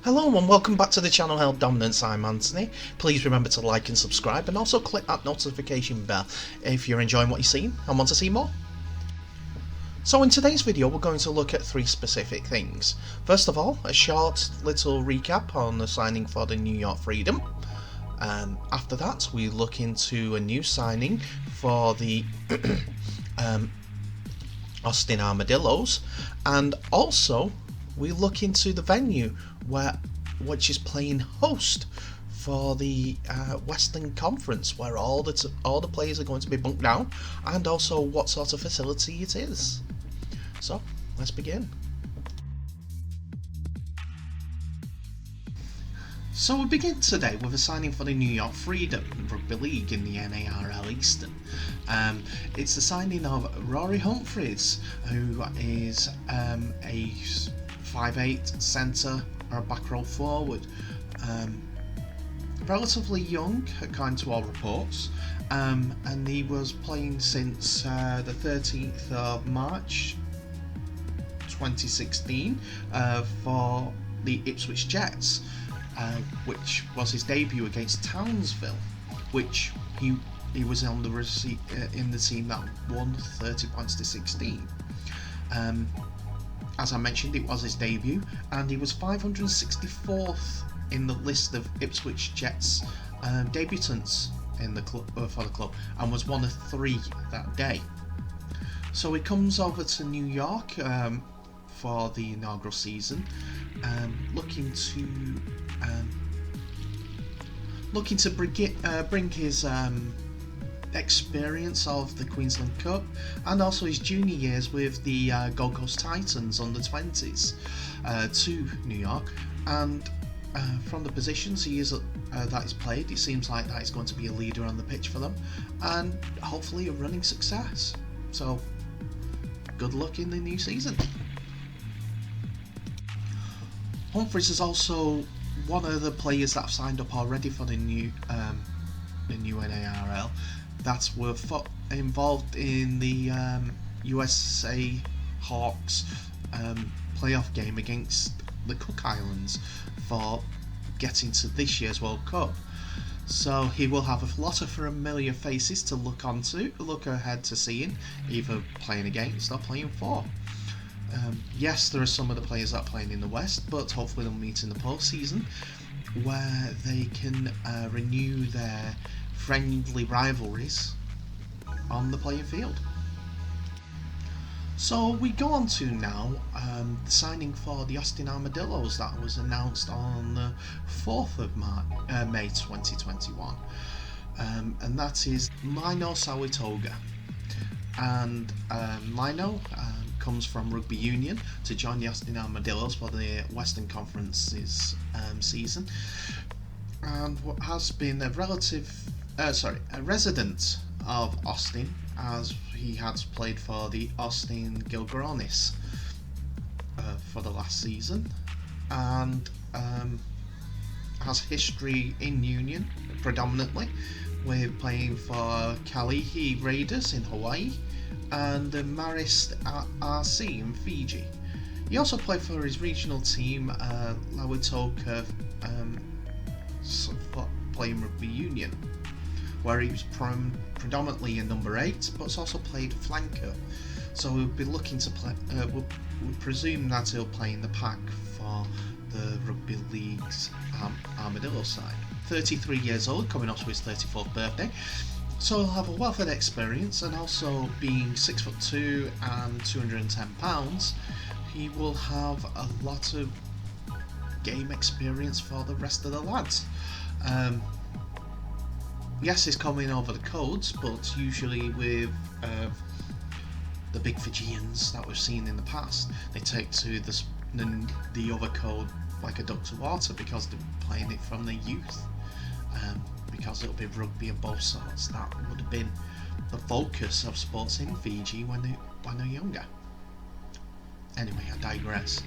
Hello and welcome back to the channel Held Dominance. I'm Anthony. Please remember to like and subscribe and also click that notification bell if you're enjoying what you're seeing and want to see more. So in today's video we're going to look at three specific things. First of all, a short little recap on the signing for the New York Freedom. After that we look into a new signing for the Austin Armadillos, and also we look into the venue which is playing host for the Western Conference, where all the players are going to be bunked down, and also what sort of facility it is. So let's begin. So we begin today with a signing for the New York Freedom Rugby League in the NARL Eastern. It's the signing of Rory Humphries, who is a 5'8" centre or a back row forward. Relatively young according to all reports, and he was playing since the 13th of March 2016 for the Ipswich Jets. Which was his debut against Townsville, which he was on the in the team that won 30 points to 16. As I mentioned, it was his debut, and he was 564th in the list of Ipswich Jets debutants in the club for the club, and was one of 3 that day. So he comes over to New York for the inaugural season, looking to bring his experience of the Queensland Cup and also his junior years with the Gold Coast Titans under 20s to New York. And from the positions that he's played, it seems like that he's going to be a leader on the pitch for them, and hopefully a running success. So good luck in the new season. Humphries is also one of the players that have signed up already for the new NARL that were involved in the USA Hawks playoff game against the Cook Islands for getting to this year's World Cup. So he will have a lot of familiar faces to look ahead to seeing, either playing against or playing for. Yes, there are some of the players that are playing in the West, but hopefully they'll meet in the postseason, where they can renew their friendly rivalries on the playing field. So we go on to now the signing for the Austin Armadillos that was announced on the 4th of May 2021, and that is Lino Sawitoga. And Lino comes from Rugby Union to join the Austin Armadillos for the Western Conference's season, and has been a resident of Austin, as he has played for the Austin Gilgronis for the last season, and has history in Union predominantly, with playing for Kalihi Raiders in Hawaii and the Marist RC in Fiji. He also played for his regional team, Lawitoka, playing Rugby Union, where he was predominantly in number 8, but also played flanker. So we'll be looking to play. We'll presume that he'll play in the pack for the Rugby League's Armadillo side. 33 years old, coming up to his 34th birthday. So he'll have a wealth of experience, and also being 6'2" and 210 pounds, he will have a lot of game experience for the rest of the lads. Yes, he's coming over the codes, but usually with the big Fijians that we've seen in the past, they take to the other code like a duck to water, because they're playing it from the youth. Because it'll be rugby of both sorts. That would have been the focus of sports in Fiji when they're younger. Anyway, I digress.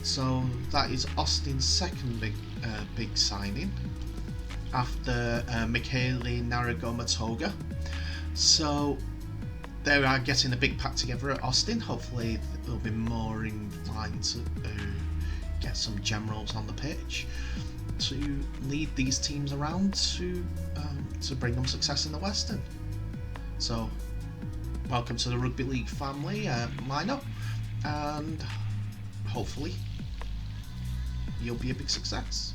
So that is Austin's second big signing after Michele Narigomatoga. So they are getting a big pack together at Austin. Hopefully they'll be more in line to get some generals on the pitch to lead these teams around to bring them success in the Western. So, welcome to the Rugby League family, Lino, and hopefully you'll be a big success.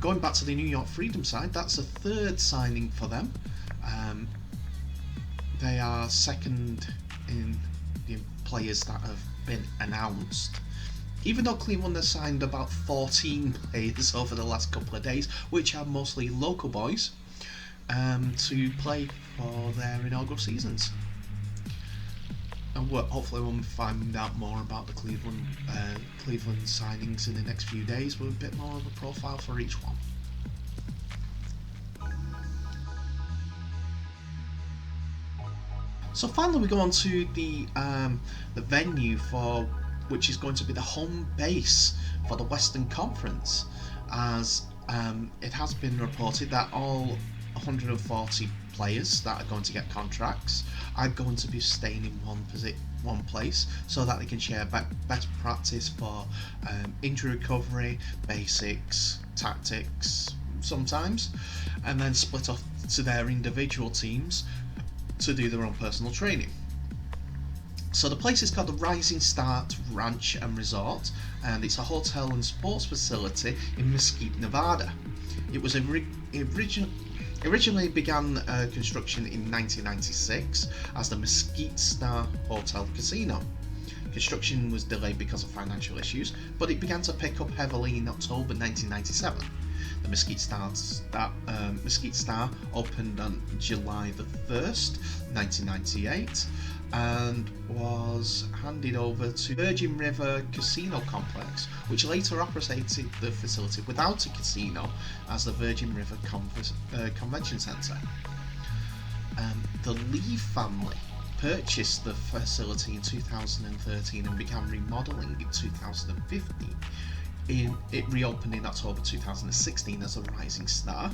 Going back to the New York Freedom side, that's a third signing for them. They are second in the players that have been announced. Even though Cleveland has signed about 14 players over the last couple of days, which are mostly local boys, to play for their inaugural seasons. And hopefully we'll find out more about the Cleveland signings in the next few days with a bit more of a profile for each one. So finally we go on to the venue for which is going to be the home base for the Western Conference, as it has been reported that all 140 players that are going to get contracts are going to be staying in one place so that they can share better practice for injury recovery, basics, tactics sometimes, and then split off to their individual teams to do their own personal training. So the place is called the Rising Start Ranch and Resort, and it's a hotel and sports facility in Mesquite, Nevada. It was originally began construction in 1996 as the Mesquite Star Hotel Casino. Construction was delayed because of financial issues, but it began to pick up heavily in October 1997. The Mesquite Star opened on July the 1st, 1998, and was handed over to Virgin River Casino Complex, which later operated the facility without a casino as the Virgin River Convention Centre. The Lee family purchased the facility in 2013 and began remodelling in 2015. It reopened in October 2016 as a Rising Star,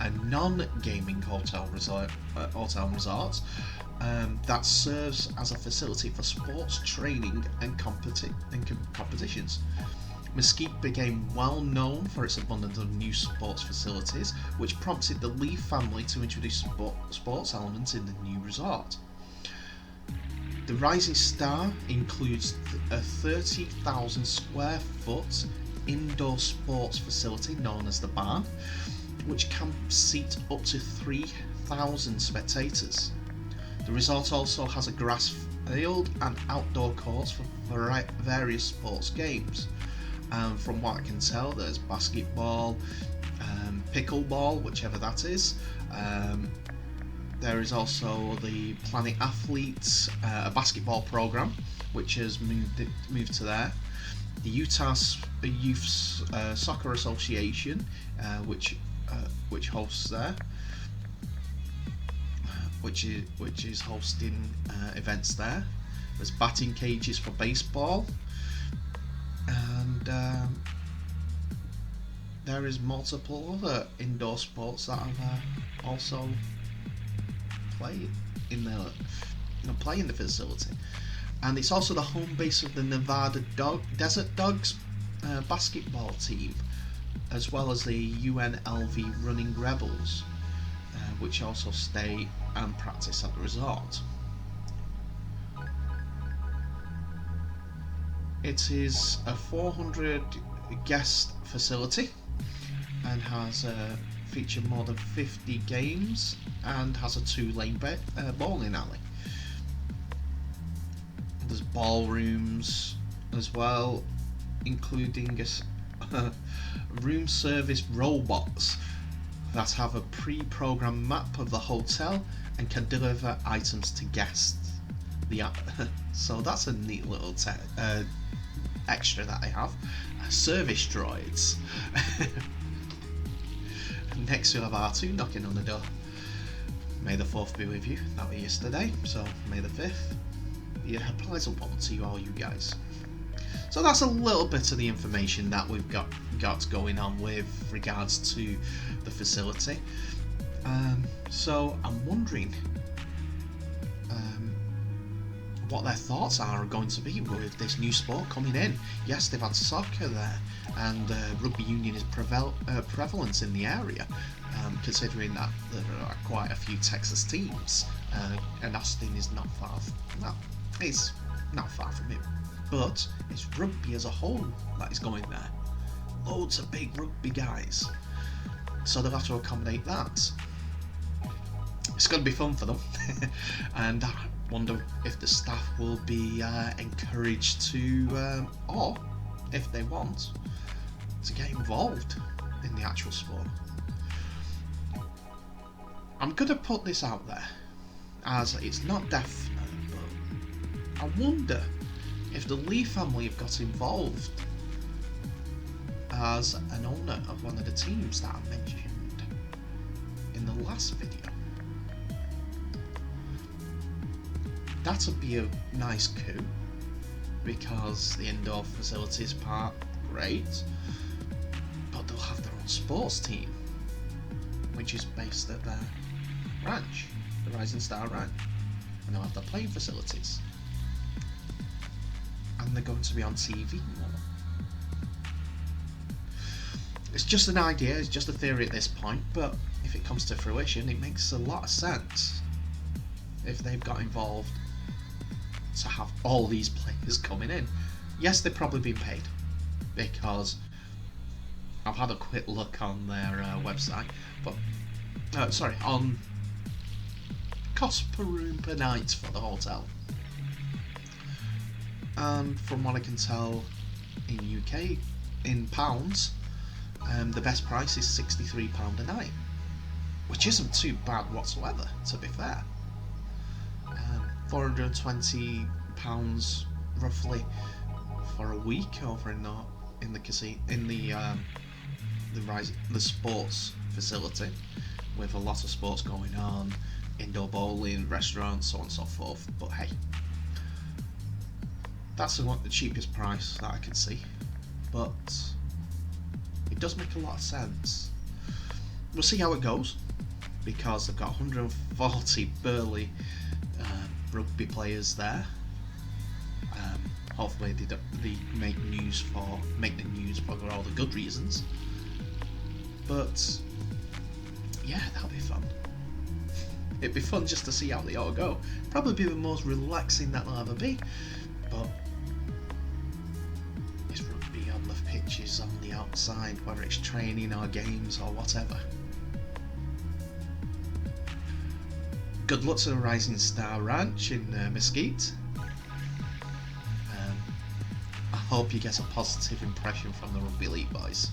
a non-gaming hotel and resort that serves as a facility for sports training and competitions. Mesquite became well known for its abundance of new sports facilities, which prompted the Lee family to introduce sports elements in the new resort. The Rising Star includes a 30,000 square foot indoor sports facility known as the Barn, which can seat up to 3,000 spectators. The resort also has a grass field and outdoor courts for various sports games. From what I can tell, there's basketball, pickleball, whichever that is. There is also the Planet Athletes, a basketball program, which has moved to there. The Utah Youth Soccer Association, which hosts there, which is hosting events there. There's batting cages for baseball, and there is multiple other indoor sports that have also play in the facility. And it's also the home base of the Nevada Desert Dogs basketball team, as well as the UNLV Running Rebels, which also stay and practice at the resort. It is a 400 guest facility and has featured more than 50 games and has a 2-lane bowling alley. There's ballrooms as well, including room service robots that have a pre-programmed map of the hotel and can deliver items to guests. So that's a neat little extra that I have. Service droids. Next we'll have R2 knocking on the door. May the 4th be with you. That was yesterday, so May the 5th. Yeah, pleasant one to all you guys. So that's a little bit of the information that we've got going on with regards to the facility. So I'm wondering, what their thoughts are going to be with this new sport coming in. Yes, they've had soccer there, and rugby union is prevalent in the area, considering that there are quite a few Texas teams, and Austin is not far. It's not far from it, but it's rugby as a whole that is going there. Loads of big rugby guys, so they'll have to accommodate that. It's going to be fun for them, and I wonder if the staff will be encouraged to, or if they want, to get involved in the actual sport. I'm going to put this out there, as it's not definite, but I wonder if the Lee family have got involved as an owner of one of the teams that I mentioned in the last video. That'd be a nice coup, because the indoor facilities part, great, but they'll have their own sports team, which is based at their ranch, the Rising Star Ranch, and they'll have their playing facilities, and they're going to be on TV more. It's just an idea, it's just a theory at this point, but if it comes to fruition, it makes a lot of sense if they've got involved to have all these players coming in. Yes, they've probably been paid, because I've had a quick look on their website, but on cost per room per night for the hotel, and from what I can tell in UK in pounds, the best price is £63 a night, which isn't too bad whatsoever, to be fair. £420 roughly for a week over in the casino, in the sports facility, with a lot of sports going on, indoor bowling, restaurants, so on and so forth. But hey, that's the cheapest price that I can see, but it does make a lot of sense. We'll see how it goes, because they've got 140 burly rugby players there. Hopefully they make the news for all the good reasons. But yeah, that'll be fun. It'd be fun just to see how they all go. Probably be the most relaxing that they'll ever be. But it's rugby on the pitches, on the outside, whether it's training or games or whatever. Good luck to the Rising Star Ranch in Mesquite. I hope you get a positive impression from the Rugby League boys.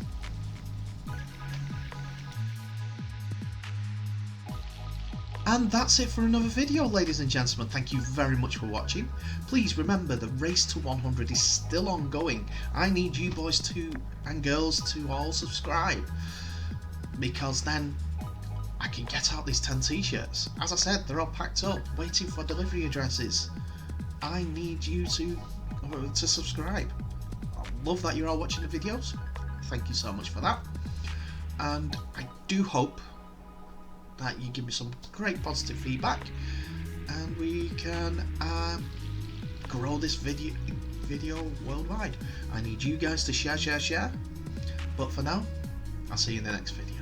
And that's it for another video, ladies and gentlemen. Thank you very much for watching. Please remember, the race to 100 is still ongoing. I need you boys and girls to all subscribe, because then I can get out these 10 t-shirts. As I said, they're all packed up, waiting for delivery addresses. I need you to subscribe. I love that you're all watching the videos. Thank you so much for that. And I do hope that you give me some great positive feedback, and we can grow this video worldwide. I need you guys to share. But for now, I'll see you in the next video.